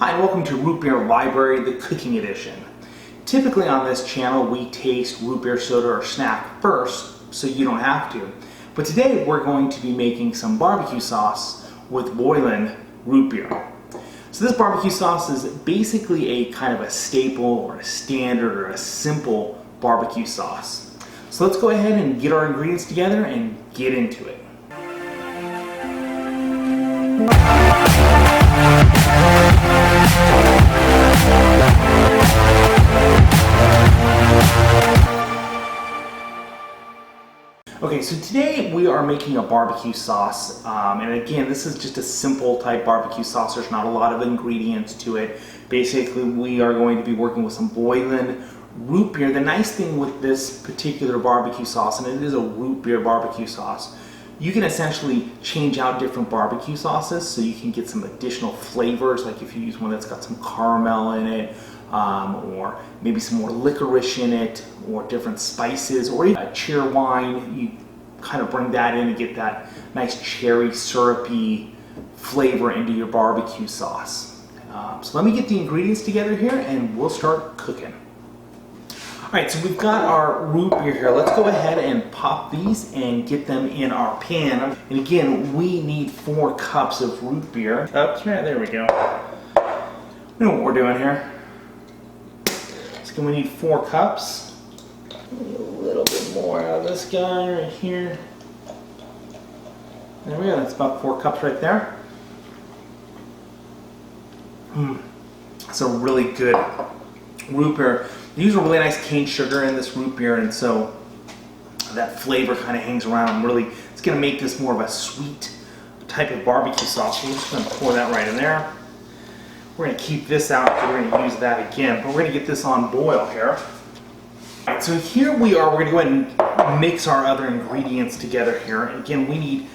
Hi, and welcome to Root Beer Library, the cooking edition. Typically on this channel, we taste root beer soda or snack first, so you don't have to. But today we're going to be making some barbecue sauce with boiling root beer. So this barbecue sauce is basically a kind of a staple or a standard or a simple barbecue sauce. So let's go ahead and get our ingredients together and get into it. Okay, so today we are making a barbecue sauce, and again, this is just a simple type barbecue sauce. There's not a lot of ingredients to it. Basically, we are going to be working with some boiling root beer. The nice thing with this particular barbecue sauce, and it is a root beer barbecue sauce, you can essentially change out different barbecue sauces so you can get some additional flavors, like if you use one that's got some caramel in it, or maybe some more licorice in it, or different spices, or even a cheer wine. You kind of bring that in and get that nice cherry syrupy flavor into your barbecue sauce. So let me get the ingredients together here and we'll start cooking. Alright, so we've got our root beer here. Let's go ahead and pop these and get them in our pan. And again, we need 4 cups of root beer. Oops, right, there we go. We know what we're doing here. So we need 4 cups. Need a little bit more out of this guy right here. There we go, that's about 4 cups right there. It's a really good root beer. They use a really nice cane sugar in this root beer, and so that flavor kind of hangs around. Really, it's going to make this more of a sweet type of barbecue sauce. We're just going to pour that right in there. We're going to keep this out because we're going to use that again, but we're going to get this on boil here. All right, so here we are. We're going to go ahead and mix our other ingredients together here. And again, we need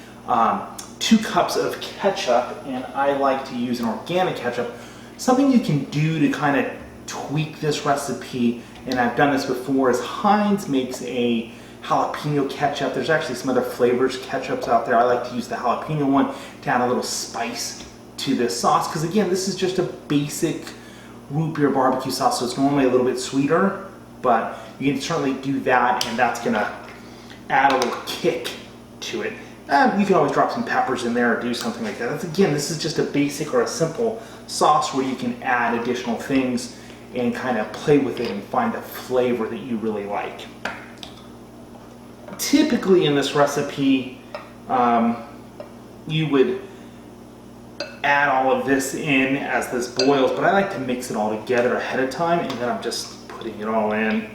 2 cups of ketchup, and I like to use an organic ketchup. Something you can do to kind of tweak this recipe, and I've done this before, is Heinz makes a jalapeno ketchup. There's actually some other flavors ketchups out there. I like to use the jalapeno one to add a little spice to this sauce, because again, this is just a basic root beer barbecue sauce, so it's normally a little bit sweeter, but you can certainly do that, and that's gonna add a little kick to it. You can always drop some peppers in there or do something like that. Again, this is just a basic or a simple sauce where you can add additional things and kind of play with it and find the flavor that you really like. Typically in this recipe, you would add all of this in as this boils, but I like to mix it all together ahead of time, and then I'm just putting it all in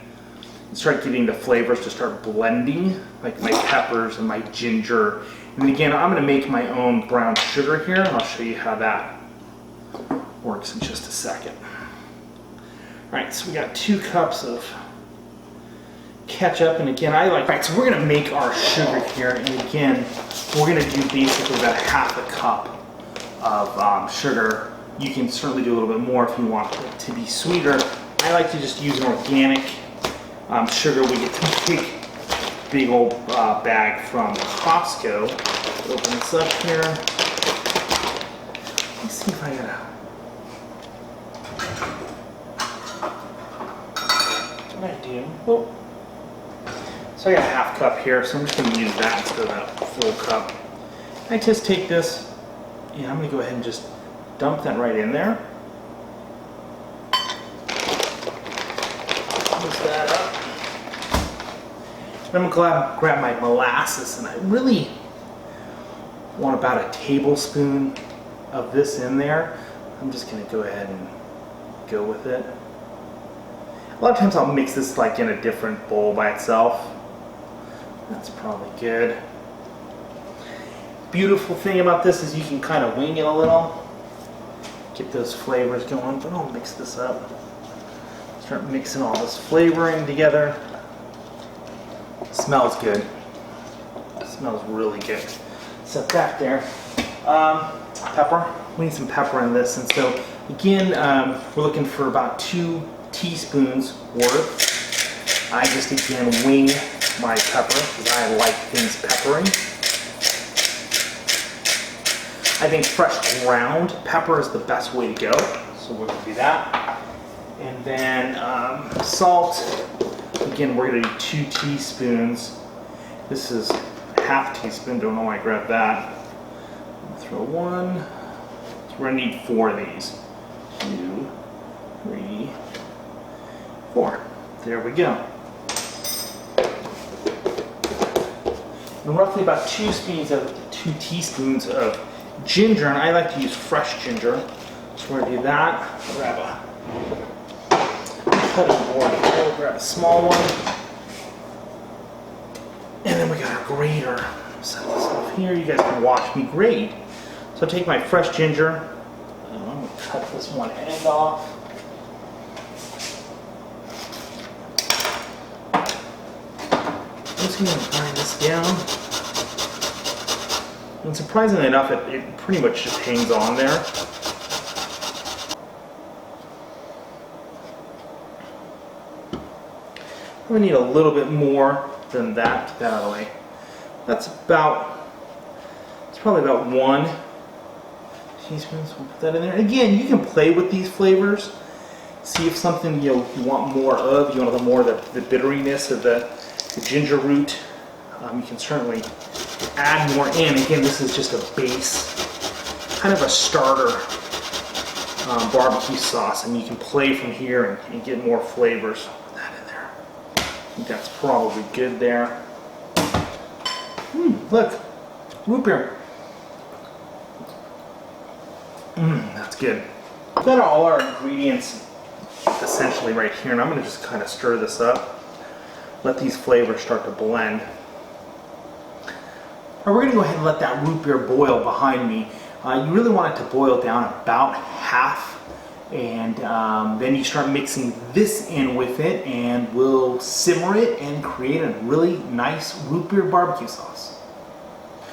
and start getting the flavors to start blending, like my peppers and my ginger. And then again, I'm going to make my own brown sugar here, and I'll show you how that works in just a second. Alright, so we got 2 cups of ketchup, and again, I like, right, so we're going to make our sugar here, and again, we're going to do basically about 1/2 cup of sugar. You can certainly do a little bit more if you want it to be sweeter. I like to just use an organic sugar. We get this big old bag from Costco. Open this up here. Let's see if I got I do. Oh. So I got 1/2 cup here, so I'm just going to use that instead of that full cup. I just take this, and I'm going to go ahead and just dump that right in there. Mix that up. And I'm going to grab my molasses, and I really want about a tablespoon of this in there. I'm just going to go ahead and go with it. A lot of times I'll mix this like in a different bowl by itself. That's probably good. Beautiful thing about this is you can kind of wing it a little, get those flavors going, but I'll mix this up. Start mixing all this flavoring together. Smells good. Smells really good. Set that there. Pepper. We need some pepper in this, and so again, we're looking for about 2 teaspoons worth. I just again wing my pepper because I like things peppery. I think fresh ground pepper is the best way to go. So we're gonna do that. And then salt, again, we're gonna do 2 teaspoons. This is half a teaspoon, don't know why I grabbed that. Throw 1, so we're gonna need 4 of these. 2, 3, 4. There we go. And roughly about 2 teaspoons of ginger, and I like to use fresh ginger. So we're gonna do that. Grab a cutting board. We'll grab a small one. And then we got our grater. Set this off here. You guys can watch me grate. So take my fresh ginger. I'm gonna cut this one end off. I'm just gonna grind this down. And surprisingly enough, it pretty much just hangs on there. We need a little bit more than that to get that out of the way. It's probably about 1 teaspoon, so we'll put that in there. Again, you can play with these flavors. See if something you want more of. You want more of the bitteriness of the ginger root. You can certainly add more in. Again, this is just a base, kind of a starter barbecue sauce, and you can play from here and get more flavors. Put that in there. I think that's probably good there. Look, root beer. That's good. We've got all our ingredients essentially right here, and I'm going to just kind of stir this up. Let these flavors start to blend. We're going to go ahead and let that root beer boil behind me. You really want it to boil down about half, and then you start mixing this in with it, and we'll simmer it and create a really nice root beer barbecue sauce.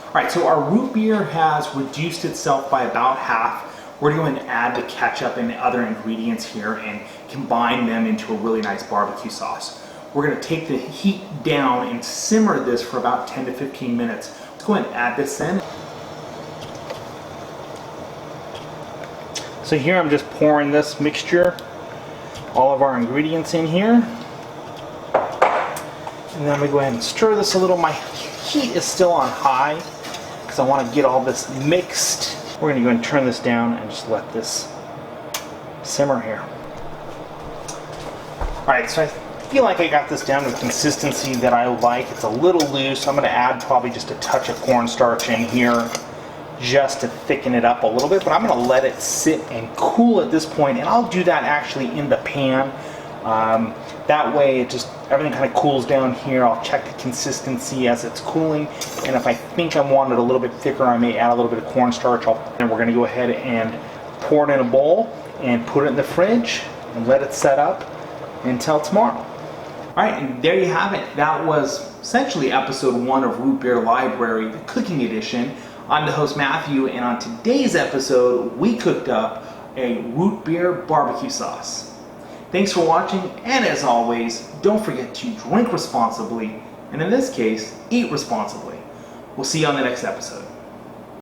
Alright, so our root beer has reduced itself by about half. We're going to add the ketchup and other ingredients here and combine them into a really nice barbecue sauce. We're going to take the heat down and simmer this for about 10 to 15 minutes. Let's go ahead and add this in. So here I'm just pouring this mixture, all of our ingredients in here. And then I'm going to go ahead and stir this a little. My heat is still on high because I want to get all this mixed. We're going to go ahead and turn this down and just let this simmer here. Alright, so I feel like I got this down to a consistency that I like. It's a little loose. I'm going to add probably just a touch of cornstarch in here just to thicken it up a little bit, but I'm going to let it sit and cool at this point, and I'll do that actually in the pan. That way it just, everything kind of cools down here. I'll check the consistency as it's cooling, and if I think I want it a little bit thicker, I may add a little bit of cornstarch. And we're going to go ahead and pour it in a bowl and put it in the fridge and let it set up until tomorrow. Alright, and there you have it. That was essentially episode 1 of Root Beer Library, the cooking edition. I'm the host Matthew, and on today's episode we cooked up a root beer barbecue sauce. Thanks for watching, and as always, don't forget to drink responsibly, and in this case, eat responsibly. We'll see you on the next episode.